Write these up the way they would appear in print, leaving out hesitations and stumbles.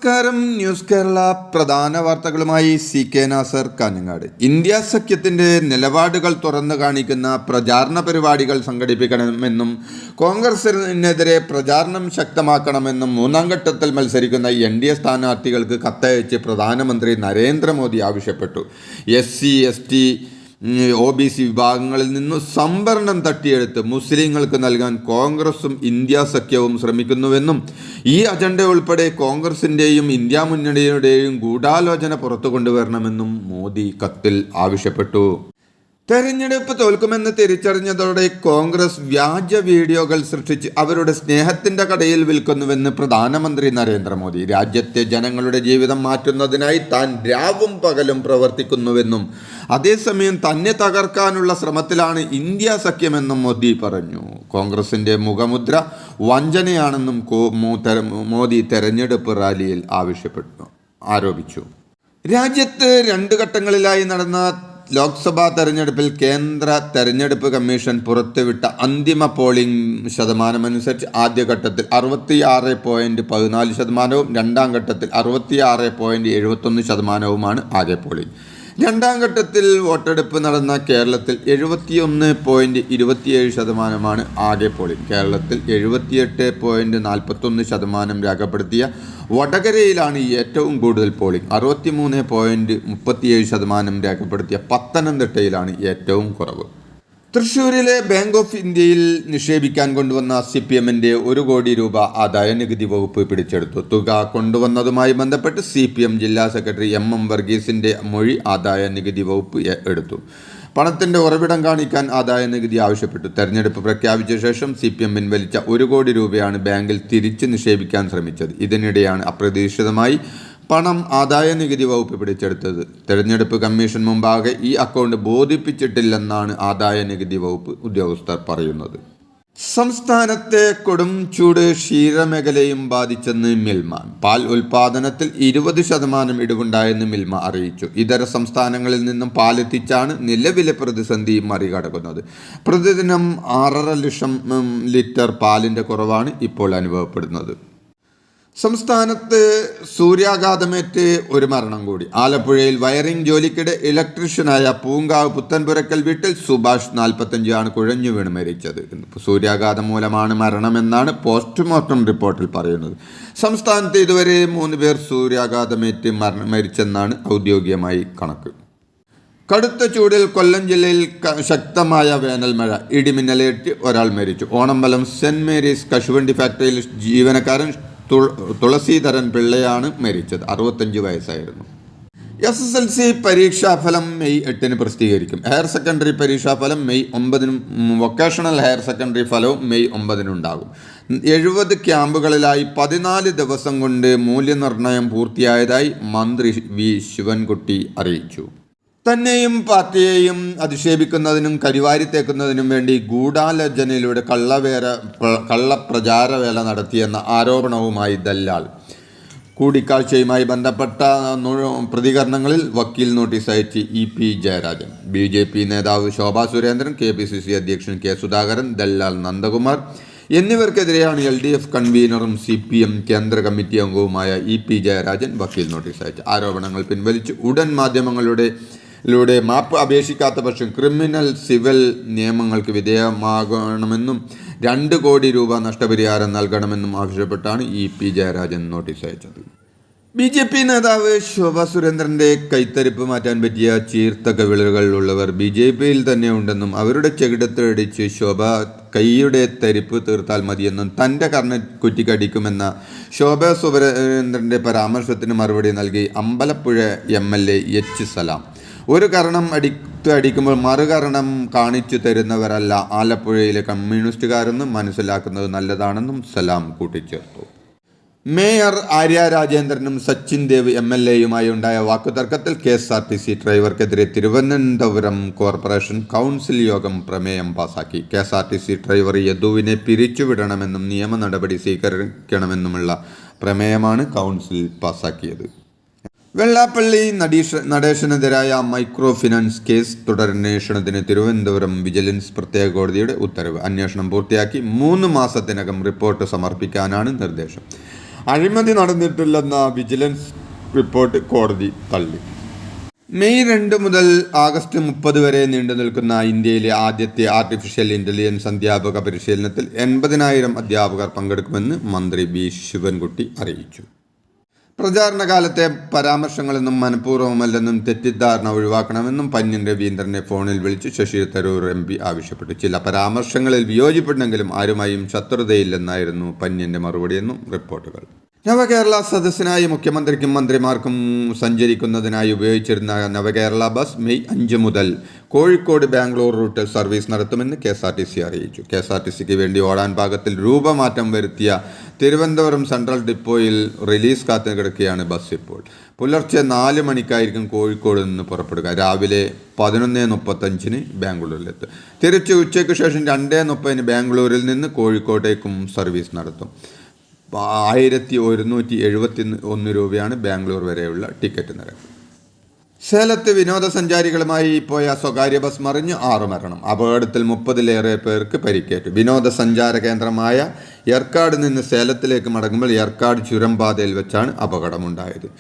നമസ്കാരം. ന്യൂസ് കേരള പ്രധാന വാർത്തകളുമായി CK നാസർ, കാഞ്ഞങ്ങാട്. ഇന്ത്യ സഖ്യത്തിന്റെ നിലപാടുകൾ തുറന്നു കാണിക്കുന്ന പ്രചാരണ പരിപാടികൾ സംഘടിപ്പിക്കണമെന്നും കോൺഗ്രസിനെതിരെ പ്രചാരണം ശക്തമാക്കണമെന്നും മൂന്നാം ഘട്ടത്തിൽ മത്സരിക്കുന്ന NDA സ്ഥാനാർത്ഥികൾക്ക് കത്തയച്ച് പ്രധാനമന്ത്രി നരേന്ദ്രമോദി ആവശ്യപ്പെട്ടു. SC, ST, OBC വിഭാഗങ്ങളിൽ നിന്നും സംവരണം തട്ടിയെടുത്ത് മുസ്ലിങ്ങൾക്ക് നൽകാൻ കോൺഗ്രസും ഇന്ത്യ സഖ്യവും ശ്രമിക്കുന്നുവെന്നും ഈ അജണ്ട ഉൾപ്പെടെ കോൺഗ്രസിൻ്റെയും ഇന്ത്യ മുന്നണിയുടെയും ഗൂഢാലോചന പുറത്തു കൊണ്ടുവരണമെന്നും മോദി കത്തിൽ ആവശ്യപ്പെട്ടു. തെരഞ്ഞെടുപ്പ് തോൽക്കുമെന്ന് തിരിച്ചറിഞ്ഞതോടെ കോൺഗ്രസ് വ്യാജ വീഡിയോകൾ സൃഷ്ടിച്ച് അവരുടെ സ്നേഹത്തിന്റെ കടയിൽ വിൽക്കുന്നുവെന്ന് പ്രധാനമന്ത്രി നരേന്ദ്രമോദി. രാജ്യത്തെ ജനങ്ങളുടെ ജീവിതം മാറ്റുന്നതിനായി താൻ രാവും പകലും പ്രവർത്തിക്കുന്നുവെന്നും അതേസമയം തന്നെ തകർക്കാനുള്ള ശ്രമത്തിലാണ് ഇന്ത്യ സഖ്യമെന്നും മോദി പറഞ്ഞു. കോൺഗ്രസിന്റെ മുഖമുദ്ര വഞ്ചനയാണെന്നും മോദി തെരഞ്ഞെടുപ്പ് റാലിയിൽ ആരോപിച്ചു. രാജ്യത്ത് 2 ഘട്ടങ്ങളിലായി നടന്ന ലോക്സഭാ തെരഞ്ഞെടുപ്പിൽ കേന്ദ്ര തെരഞ്ഞെടുപ്പ് കമ്മീഷൻ പുറത്തുവിട്ട അന്തിമ പോളിംഗ് ശതമാനമനുസരിച്ച് ആദ്യഘട്ടത്തിൽ 66.14%, രണ്ടാം ഘട്ടത്തിൽ 66.71% ആകെ പോളിംഗ്. രണ്ടാം ഘട്ടത്തിൽ വോട്ടെടുപ്പ് നടന്ന കേരളത്തിൽ 71.27% ആകെ പോളിംഗ്. കേരളത്തിൽ 78.41% രേഖപ്പെടുത്തിയ വടകരയിലാണ് ഏറ്റവും കൂടുതൽ പോളിംഗ്. 63.37% രേഖപ്പെടുത്തിയ പത്തനംതിട്ടയിലാണ് ഏറ്റവും കുറവ്. തൃശ്ശൂരിലെ ബാങ്ക് ഓഫ് ഇന്ത്യയിൽ നിക്ഷേപിക്കാൻ കൊണ്ടുവന്ന CPMന്റെ 1 കോടി രൂപ ആദായ നികുതി വകുപ്പ് പിടിച്ചെടുത്തു. തുക കൊണ്ടുവന്നതുമായി ബന്ധപ്പെട്ട് CPM ജില്ലാ സെക്രട്ടറി MM വർഗീസിന്റെ മൊഴി ആദായ നികുതി വകുപ്പ് എടുത്തു. പണത്തിന്റെ ഉറവിടം കാണിക്കാൻ ആദായ നികുതി ആവശ്യപ്പെട്ടു. തെരഞ്ഞെടുപ്പ് പ്രഖ്യാപിച്ച ശേഷം CPM പിൻവലിച്ച 1 കോടി രൂപയാണ് ബാങ്കിൽ തിരിച്ച് നിക്ഷേപിക്കാൻ ശ്രമിച്ചത്. ഇതിനിടെയാണ് അപ്രതീക്ഷിതമായി പണം ആദായ നികുതി വകുപ്പ് പിടിച്ചെടുത്തത്. തെരഞ്ഞെടുപ്പ് കമ്മീഷൻ മുമ്പാകെ ഈ അക്കൗണ്ട് ബോധിപ്പിച്ചിട്ടില്ലെന്നാണ് ആദായ നികുതി വകുപ്പ് ഉദ്യോഗസ്ഥർ പറയുന്നത്. സംസ്ഥാനത്തെ കൊടും ചൂട് ക്ഷീരമേഖലയും ബാധിച്ചെന്ന് മിൽമ. പാൽ ഉൽപാദനത്തിൽ 20% ഇടിവുണ്ടായെന്ന് മിൽമ അറിയിച്ചു. ഇതര സംസ്ഥാനങ്ങളിൽ നിന്നും പാലെത്തിച്ചാണ് നിലവിലെ പ്രതിസന്ധി മറികടക്കുന്നത്. പ്രതിദിനം 6.5 ലക്ഷം ലിറ്റർ പാലിൻ്റെ കുറവാണ് ഇപ്പോൾ അനുഭവപ്പെടുന്നത്. സംസ്ഥാനത്ത് സൂര്യാഘാതമേറ്റ് 1 മരണം കൂടി. ആലപ്പുഴയിൽ വയറിംഗ് ജോലിക്കിടെ ഇലക്ട്രീഷ്യനായ പൂങ്കാവ് പുത്തൻപുരക്കൽ വീട്ടിൽ സുഭാഷ് 45 ആണ് കുഴഞ്ഞു വീണ് മരിച്ചത്. സൂര്യാഘാതം മൂലമാണ് മരണമെന്നാണ് പോസ്റ്റ്മോർട്ടം റിപ്പോർട്ടിൽ പറയുന്നത്. സംസ്ഥാനത്ത് ഇതുവരെ 3 പേർ സൂര്യാഘാതമേറ്റ് മരിച്ചെന്നാണ് ഔദ്യോഗികമായി കണക്ക്. കടുത്ത ചൂടിൽ കൊല്ലം ജില്ലയിൽ ശക്തമായ വേനൽ മഴ, ഇടിമിന്നലേറ്റ് ഒരാൾ മരിച്ചു. ഓണമ്പലം സെന്റ് മേരീസ് കശുവണ്ടി ഫാക്ടറിയിൽ ജീവനക്കാരൻ തുളസീധരൻ പിള്ളയാണ് മരിച്ചത്. 65 വയസ്സായിരുന്നു. SSLC പരീക്ഷാഫലം മെയ് 8 പ്രസിദ്ധീകരിക്കും. ഹയർ സെക്കൻഡറി പരീക്ഷാഫലം മെയ് 9, വൊക്കേഷണൽ ഹയർ സെക്കൻഡറി ഫലവും മെയ് 9 ഉണ്ടാകും. 70 ക്യാമ്പുകളിലായി 14 ദിവസം കൊണ്ട് മൂല്യനിർണ്ണയം പൂർത്തിയായതായി മന്ത്രി V ശിവൻകുട്ടി അറിയിച്ചു. തന്നെയും പാർട്ടിയെയും അധിക്ഷേപിക്കുന്നതിനും കരിവാരിത്തേക്കുന്നതിനും വേണ്ടി ഗൂഢാലോചനയിലൂടെ കള്ളപ്രചാരവേല നടത്തിയെന്ന ആരോപണവുമായി ദല്ലാൽ. കൂടിക്കാഴ്ചയുമായി ബന്ധപ്പെട്ട പ്രതികരണങ്ങളിൽ വക്കീൽ നോട്ടീസ് അയച്ച് EP ജയരാജൻ. BJP നേതാവ് ശോഭാ സുരേന്ദ്രൻ, KPCC അധ്യക്ഷൻ K സുധാകരൻ, ദല്ലാൽ നന്ദകുമാർ എന്നിവർക്കെതിരെയാണ് LDF കൺവീനറും CPM കേന്ദ്ര കമ്മിറ്റി അംഗവുമായ EP ജയരാജൻ വക്കീൽ നോട്ടീസ് അയച്ചു. ആരോപണങ്ങൾ പിൻവലിച്ച് ഉടൻ മാധ്യമങ്ങളുടെ മാപ്പ് അപേക്ഷിക്കാത്ത പക്ഷം ക്രിമിനൽ സിവിൽ നിയമങ്ങൾക്ക് വിധേയമാകണമെന്നും 2 കോടി രൂപ നഷ്ടപരിഹാരം നൽകണമെന്നും ആവശ്യപ്പെട്ടാണ് EP ജയരാജൻ നോട്ടീസ് അയച്ചത്. BJP നേതാവ് ശോഭാ സുരേന്ദ്രൻ്റെ കൈത്തരിപ്പ് മാറ്റാൻ പറ്റിയ ചീർത്ത കവിളുകൾ ഉള്ളവർ BJPയിൽ തന്നെ ഉണ്ടെന്നും അവരുടെ ചെകിടത്തടിച്ച് ശോഭ കൈയുടെ തരിപ്പ് തീർത്താൽ മതിയെന്നും തൻ്റെ കർണക്കുറ്റിക്കടിക്കുമെന്ന ശോഭാ സുരേന്ദ്രൻ്റെ പരാമർശത്തിന് മറുപടി നൽകി അമ്പലപ്പുഴ MLA H സലാം. ഒരു കരണം അടിക്കുമ്പോൾ മറുകരണം കാണിച്ചു തരുന്നവരല്ല ആലപ്പുഴയിലെ കമ്മ്യൂണിസ്റ്റുകാരെന്നും മനസ്സിലാക്കുന്നത് നല്ലതാണെന്നും സലാം കൂട്ടിച്ചേർത്തു. മേയർ ആര്യ രാജേന്ദ്രനും സച്ചിൻ ദേവ് MLAയുമായി ഉണ്ടായ വാക്കുതർക്കത്തിൽ KSRTC ഡ്രൈവർക്കെതിരെ തിരുവനന്തപുരം കോർപ്പറേഷൻ കൗൺസിൽ യോഗം പ്രമേയം പാസാക്കി. KSRTC ഡ്രൈവർ യദുവിനെ പിരിച്ചുവിടണമെന്നും നിയമ നടപടി സ്വീകരിക്കണമെന്നുമുള്ള പ്രമേയമാണ് കൗൺസിൽ പാസാക്കിയത്. വെള്ളാപ്പള്ളി നടേശനെതിരായ മൈക്രോ ഫിനാൻസ് കേസ് തുടരന്വേഷണത്തിന് തിരുവനന്തപുരം വിജിലൻസ് പ്രത്യേക കോടതിയുടെ ഉത്തരവ്. അന്വേഷണം പൂർത്തിയാക്കി 3 മാസത്തിനകം റിപ്പോർട്ട് സമർപ്പിക്കാനാണ് നിർദ്ദേശം. അഴിമതി നടന്നിട്ടില്ലെന്ന വിജിലൻസ് റിപ്പോർട്ട് കോടതി തള്ളി. മെയ് 2 മുതൽ ആഗസ്റ്റ് 30 വരെ നീണ്ടു നിൽക്കുന്ന ഇന്ത്യയിലെ ആദ്യത്തെ ആർട്ടിഫിഷ്യൽ ഇൻ്റലിജൻസ് അധ്യാപക പരിശീലനത്തിൽ 80,000 അധ്യാപകർ പങ്കെടുക്കുമെന്ന് മന്ത്രി വി ശിവൻകുട്ടി അറിയിച്ചു. പ്രചാരണ കാലത്തെ പരാമർശങ്ങളെന്നും മനഃപൂർവ്വമല്ലെന്നും തെറ്റിദ്ധാരണ ഒഴിവാക്കണമെന്നും പന്ന്യൻ രവീന്ദ്രനെ ഫോണിൽ വിളിച്ച് ശശി തരൂർ MP ആവശ്യപ്പെട്ടു. ചില പരാമർശങ്ങളിൽ വിയോജിപ്പുണ്ടെങ്കിലും ആരുമായും ശത്രുതയില്ലെന്നായിരുന്നു പന്ന്യൻ്റെ മറുപടിയെന്നും റിപ്പോർട്ടുകൾ. നവകേരള സദസ്സിനായി മുഖ്യമന്ത്രിക്കും മന്ത്രിമാർക്കും സഞ്ചരിക്കുന്നതിനായി ഉപയോഗിച്ചിരുന്ന നവകേരള ബസ് മെയ് 5 മുതൽ കോഴിക്കോട് ബാംഗ്ലൂർ റൂട്ടിൽ സർവീസ് നടത്തുമെന്ന് KSRTC അറിയിച്ചു. KSRTCക്ക് വേണ്ടി ഓടാൻ പാകത്തിൽ രൂപമാറ്റം വരുത്തിയ തിരുവനന്തപുരം സെൻട്രൽ ഡിപ്പോയിൽ റിലീസ് കാത്തു കിടക്കുകയാണ് ബസ്. ഇപ്പോൾ പുലർച്ചെ 4 മണിക്കായിരിക്കും കോഴിക്കോട് നിന്ന് പുറപ്പെടുക. രാവിലെ 11:35 ബാംഗ്ലൂരിലെത്തും. തിരിച്ച് ഉച്ചയ്ക്ക് ശേഷം 2:30 ബാംഗ്ലൂരിൽ നിന്ന് കോഴിക്കോട്ടേക്കും സർവീസ് നടത്തും. 1171 രൂപയാണ് ബാംഗ്ലൂർ വരെയുള്ള ടിക്കറ്റ് നിരക്ക്. സേലത്ത് വിനോദസഞ്ചാരികളുമായി പോയ സ്വകാര്യ ബസ് മറിഞ്ഞ് 6 മരണം. അപകടത്തിൽ 30-ലേറെ പേർക്ക് പരിക്കേറ്റു. വിനോദസഞ്ചാര കേന്ദ്രമായ ഏർക്കാട് നിന്ന് സേലത്തിലേക്ക് മടങ്ങുമ്പോൾ ഏർക്കാട് ചുരം പാതയിൽ വെച്ചാണ് അപകടമുണ്ടായത്.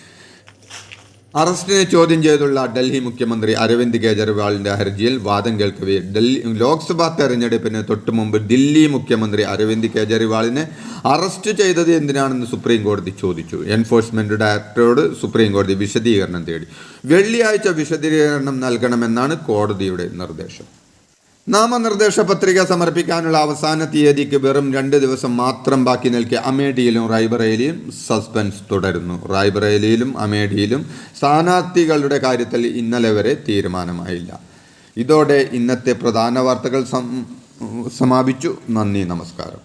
അറസ്റ്റിനെ ചോദ്യം ചെയ്തുള്ള ഡൽഹി മുഖ്യമന്ത്രി അരവിന്ദ് കെജ്രിവാളിൻ്റെ ഹർജിയിൽ വാദം കേൾക്കവേ ലോക്സഭാ തെരഞ്ഞെടുപ്പിന് തൊട്ടു മുമ്പ് ദില്ലി മുഖ്യമന്ത്രി അരവിന്ദ് കെജ്രിവാളിനെ അറസ്റ്റ് ചെയ്തത് എന്തിനാണെന്ന് സുപ്രീം കോടതി ചോദിച്ചു. എൻഫോഴ്സ്മെന്റ് ഡയറക്ടറോട് സുപ്രീം കോടതി വിശദീകരണം തേടി. വെള്ളിയാഴ്ച വിശദീകരണം നൽകണമെന്നാണ് കോടതിയുടെ നിർദ്ദേശം. നാമനിർദ്ദേശ പത്രിക സമർപ്പിക്കാനുള്ള അവസാന തീയതിക്ക് വെറും 2 ദിവസം മാത്രം ബാക്കി നിൽക്കെ അമേഠിയിലും റായ്ബറേലിയും സസ്പെൻസ് തുടരുന്നു. റായ്ബറേലിയിലും അമേഠിയിലും സ്ഥാനാർത്ഥികളുടെ കാര്യത്തിൽ ഇന്നലെ വരെ തീരുമാനമായില്ല. ഇതോടെ ഇന്നത്തെ പ്രധാന വാർത്തകൾ സമാപിച്ചു. നന്ദി, നമസ്കാരം.